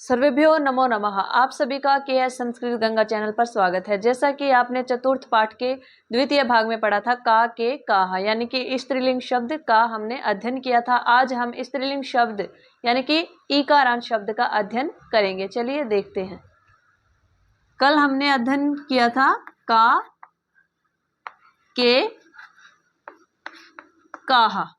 सर्वेभ्यो नमो नमः। आप सभी का केएस संस्कृत गंगा चैनल पर स्वागत है। जैसा कि आपने चतुर्थ पाठ के द्वितीय भाग में पढ़ा था का के काहा, यानी कि स्त्रीलिंग शब्द का हमने अध्ययन किया था। आज हम स्त्रीलिंग शब्द यानी कि ईकारांत शब्द का अध्ययन करेंगे। चलिए देखते हैं। कल हमने अध्ययन किया था का के काहा।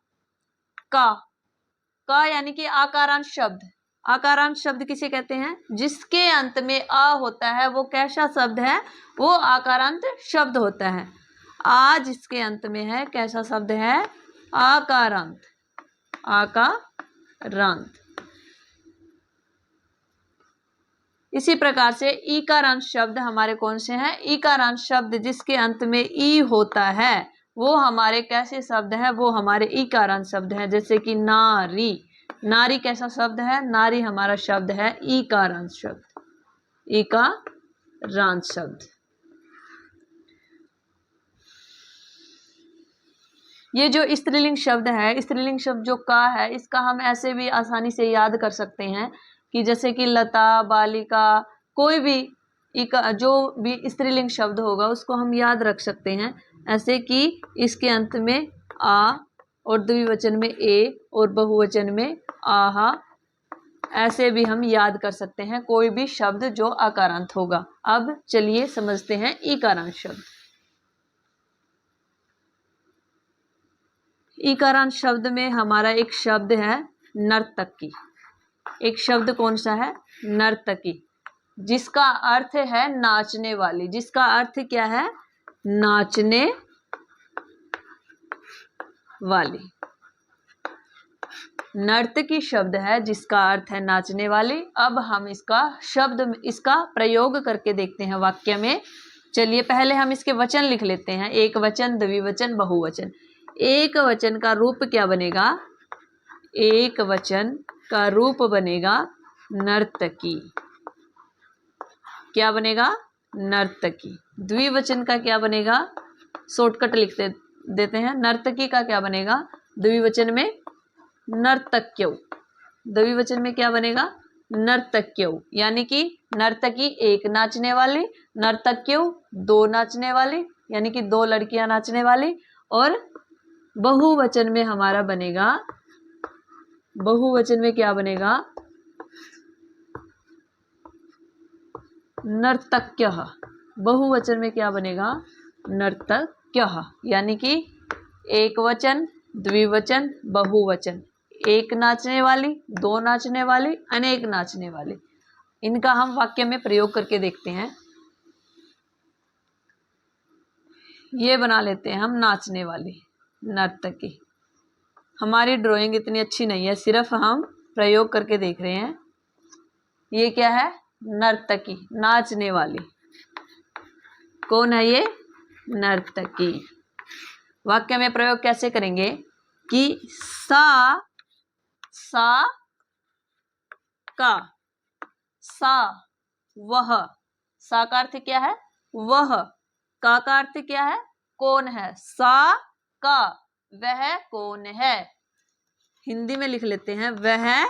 का यानी कि आकारांत शब्द। आकारांत शब्द किसे कहते हैं? जिसके अंत में आ होता है वो कैसा शब्द है? वो आकारांत शब्द होता है। आ जिसके अंत में है कैसा शब्द है? आकारांत। आकारांत। इसी प्रकार से ईकारांत शब्द हमारे कौन से हैं? ईकारांत शब्द जिसके अंत में ई होता है वो हमारे कैसे शब्द हैं? वो हमारे ईकारांत शब्द हैं। जैसे कि नारी। नारी कैसा शब्द है? नारी हमारा शब्द है ईकारांत शब्द। ईकारांत शब्द। ये जो स्त्रीलिंग शब्द है, स्त्रीलिंग शब्द जो का है, इसका हम ऐसे भी आसानी से याद कर सकते हैं कि जैसे कि लता, बालिका, कोई भी जो भी स्त्रीलिंग शब्द होगा उसको हम याद रख सकते हैं ऐसे कि इसके अंत में आ और द्विवचन में ए और बहुवचन में आहा, ऐसे भी हम याद कर सकते हैं कोई भी शब्द जो आकारांत होगा। अब चलिए समझते हैं ईकारांत शब्द। ईकारांत शब्द में हमारा एक शब्द है नर्तकी। एक शब्द कौन सा है? नर्तकी, जिसका अर्थ है नाचने वाली। जिसका अर्थ क्या है? नाचने वाली। नर्तकी शब्द है जिसका अर्थ है नाचने वाली। अब हम इसका प्रयोग करके देखते हैं वाक्य में। चलिए पहले हम इसके वचन लिख लेते हैं। एक वचन, द्विवचन, बहुवचन। एक वचन का रूप क्या बनेगा? एक वचन का रूप बनेगा नर्तकी। क्या बनेगा? नर्तकी। द्विवचन का क्या बनेगा? शॉर्टकट लिखते देते हैं। नर्तकी का क्या बनेगा? द्विवचन में नर्तक्यौ। द्विवचन में क्या बनेगा? नर्तक्यौ। यानी कि नर्तकी एक नाचने वाली, नर्तक्यौ दो नाचने वाली, यानी कि दो लड़कियां नाचने वाली। और बहुवचन में हमारा बनेगा, बहुवचन में क्या बनेगा? नर्तक्यः। बहुवचन में क्या बनेगा? नर्तक्यः। यानी कि एक वचन, द्विवचन, बहुवचन। एक नाचने वाली, दो नाचने वाली, अनेक नाचने वाली। इनका हम वाक्य में प्रयोग करके देखते हैं। ये बना लेते हैं हम नाचने वाली, नर्तकी। हमारी ड्राइंग इतनी अच्छी नहीं है, सिर्फ हम प्रयोग करके देख रहे हैं। ये क्या है? नर्तकी, नाचने वाली। कौन है ये? नर्तकी। वाक्य में प्रयोग कैसे करेंगे कि सा का, सा वह। सा का अर्थ क्या है? वह। का अर्थ क्या है? कौन है। सा का वह कौन है। हिंदी में लिख लेते हैं, वह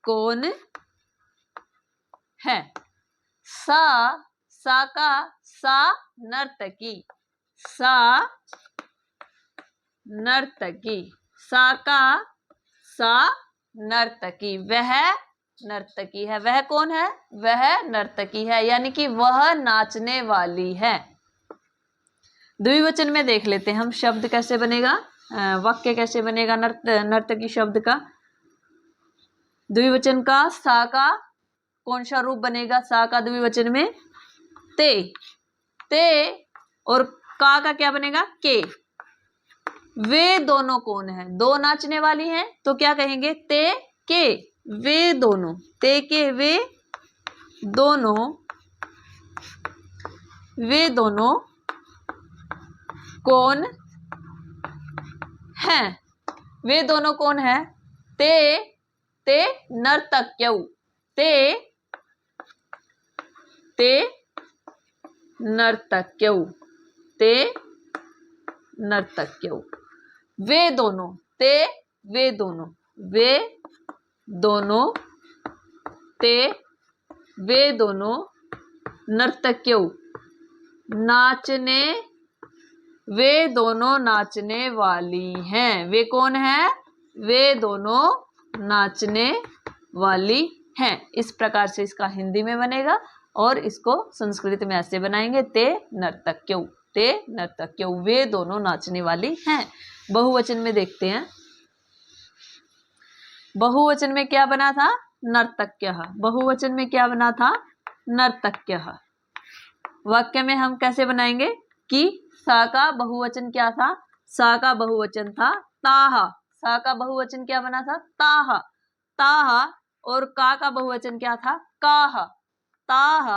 कौन है। सा का सा नर्तकी। सा नर्तकी। सा का सा नर्तकी। वह नर्तकी है। वह कौन है? वह नर्तकी है, यानी कि वह नाचने वाली है। द्विवचन में देख लेते हैं हम शब्द कैसे बनेगा, वाक्य कैसे बनेगा नर्तकी शब्द का। द्विवचन का सा का कौन सा रूप बनेगा? सा का द्विवचन में ते। और का क्या बनेगा? के। वे दोनों कौन है? दो नाचने वाली हैं, तो क्या कहेंगे? ते के वे दोनों। ते के वे दोनों, वे दोनों कौन है। वे दोनों कौन है? ते नर्तक्यौ। ते नर्तक्यौ। ते नर्तक्यौ। वे दोनों, वे दोनों ते वे दोनों नर्तक्यौ, नाचने, वे दोनों नाचने वाली हैं। वे कौन है? वे दोनों नाचने वाली हैं। इस प्रकार से इसका हिंदी में बनेगा और इसको संस्कृत में ऐसे बनाएंगे, ते नर्तक्यौ, ते नर्तक्यौ, वे दोनों नाचने वाली हैं। बहुवचन में देखते हैं, बहुवचन में क्या बना था? नर्तक्यः। बहुवचन में क्या बना था? नर्तक्यः। वाक्य में हम कैसे बनाएंगे कि सा का बहुवचन क्या था? सा का बहुवचन था ताः। सा का बहुवचन क्या बना था? ताः, ताः। और का बहुवचन क्या था? काः, ताः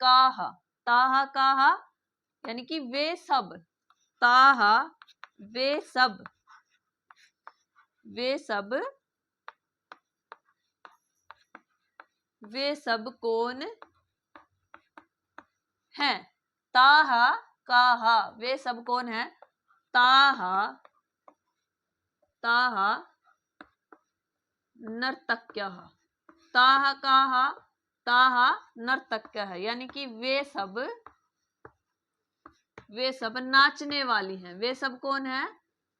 काः, ताः काः, यानी कि वे सब, ताः वे सब, वे सब, वे सब कौन हैं? ताः काः, वे सब कौन है? ताः, ताः नर्तक्यः, ताः काः, ताः नर्तक्यः, यानी कि वे सब नाचने वाली हैं। वे सब कौन है?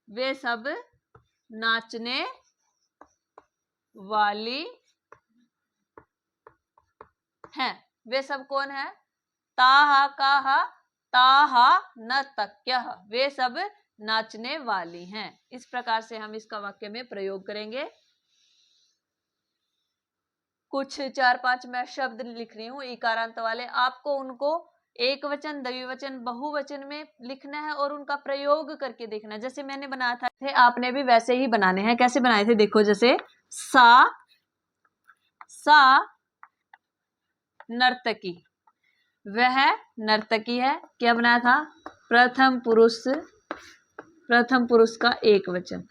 वे सब नाचने वाली हैं। वे सब कौन है? ताः काः, ताः नर्तक्यः, वे सब नाचने वाली हैं। इस प्रकार से हम इसका वाक्य में प्रयोग करेंगे। कुछ 4-5 मैं शब्द लिख रही हूँ इकारांत वाले, आपको उनको एक वचन, द्विवचन, बहुवचन में लिखना है और उनका प्रयोग करके देखना है। जैसे मैंने बनाया था, आपने भी वैसे ही बनाने हैं। कैसे बनाए थे देखो, जैसे सा नर्तकी, वह नर्तकी है। क्या बनाया था? प्रथम पुरुष का एक वचन,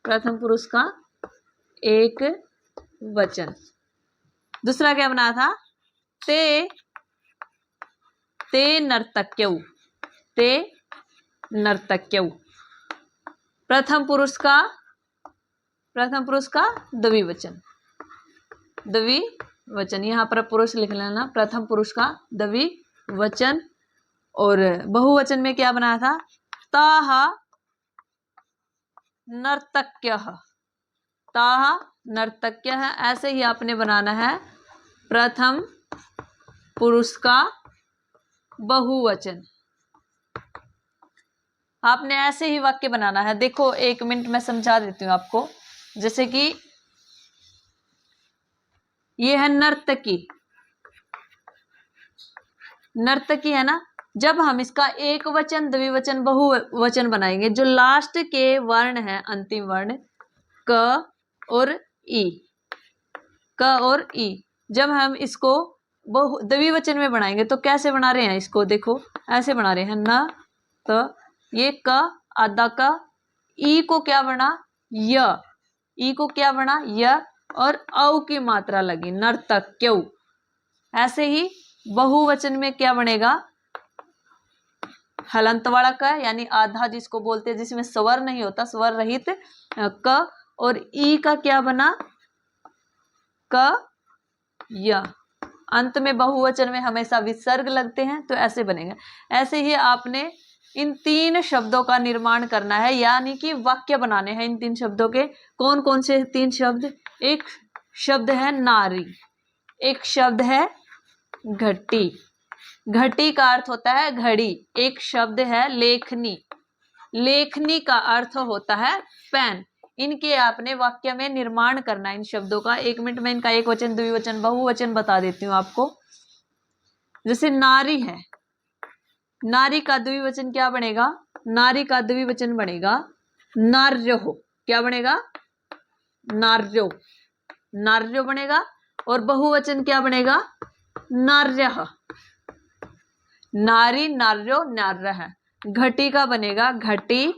प्रथम पुरुष का एक वचन। दूसरा क्या बनाया था? ते नर्तक्यौ, ते नर्तक्यौ। प्रथम पुरुष का द्विवचन, द्विवचन, यहाँ पर पुरुष लिख लेना, प्रथम पुरुष का द्विवचन। और बहुवचन में क्या बनाया था? ताः नर्तक्यः, ताः नर्तक्यः। ऐसे ही आपने बनाना है प्रथम पुरुष का बहुवचन। आपने ऐसे ही वाक्य बनाना है। देखो 1 मिनट में समझा देती हूँ आपको। जैसे कि ये है नर्तकी, नर्तकी है ना। जब हम इसका एक वचन, द्विवचन, बहुवचन बनाएंगे, जो लास्ट के वर्ण है, अंतिम वर्ण क और ई, क और ई, जब हम इसको द्विवचन में बनाएंगे तो कैसे बना रहे हैं इसको? देखो ऐसे बना रहे हैं, न त, ये क आधा का, ई को क्या बना? य, ई को क्या बना? य, और औ की मात्रा लगी, नर्तक्यौ। ऐसे ही बहुवचन में क्या बनेगा? हलंत वाला क, यानी आधा जिसको बोलते हैं, जिसमें स्वर नहीं होता, स्वर रहित क, और ई का क्या बना? क य। अंत में बहुवचन में हमेशा विसर्ग लगते हैं, तो ऐसे बनेगा। ऐसे ही आपने इन 3 शब्दों का निर्माण करना है, यानी कि वाक्य बनाने हैं इन 3 शब्दों के। कौन कौन से 3 शब्द? एक शब्द है नारी, एक शब्द है घटी, घटी का अर्थ होता है घड़ी। एक शब्द है लेखनी, लेखनी का अर्थ होता है पेन। इनके आपने वाक्य में निर्माण करना है इन शब्दों का। 1 मिनट में इनका एक वचन, द्विवचन, बहुवचन बता देती हूँ आपको। जैसे नारी है, नारी का द्विवचन क्या बनेगा? नारी का द्विवचन बनेगा नार्यो। क्या बनेगा? नार्यो, नार्यो बनेगा। और बहुवचन क्या बनेगा? नार्यः, नारी, नार्यो, नार्यः। घटी का बनेगा घटी,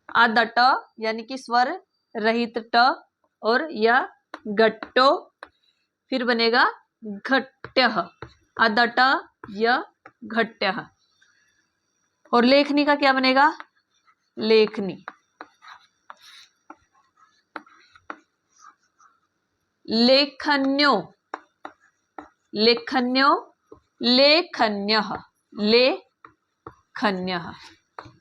आधा ट, यानी कि स्वर रहित ट, और या गट्टो, फिर बनेगा घट्यः, आधा ट, य, घट्यः। और लेखनी का क्या बनेगा? लेखनी। लेखन्यो, लेखन्यो, लेखन्यः, लेखन्यः।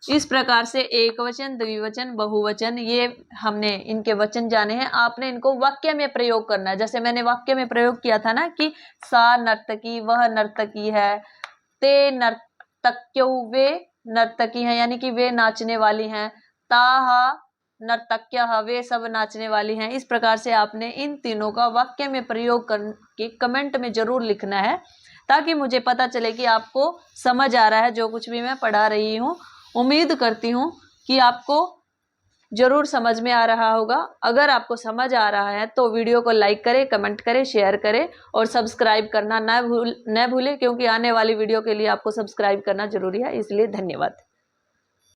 इस प्रकार से एक वचन, द्विवचन, बहुवचन, ये हमने इनके वचन जाने हैं। आपने इनको वाक्य में प्रयोग करना है। जैसे मैंने वाक्य में प्रयोग किया था ना कि सा नर्तकी, वह नर्तकी है, ते नर्तक्यौ, वे नर्तकी हैं, यानी कि वे नाचने वाली हैं, ताहा नर्तक्यः, वे सब नाचने वाली हैं। इस प्रकार से आपने इन तीनों का वाक्य में प्रयोग करके कमेंट में जरूर लिखना है, ताकि मुझे पता चले कि आपको समझ आ रहा है जो कुछ भी मैं पढ़ा रही हूँ। उम्मीद करती हूँ कि आपको जरूर समझ में आ रहा होगा। अगर आपको समझ आ रहा है तो वीडियो को लाइक करें, कमेंट करें, शेयर करें और सब्सक्राइब करना न भूलें, क्योंकि आने वाली वीडियो के लिए आपको सब्सक्राइब करना जरूरी है। इसलिए धन्यवाद।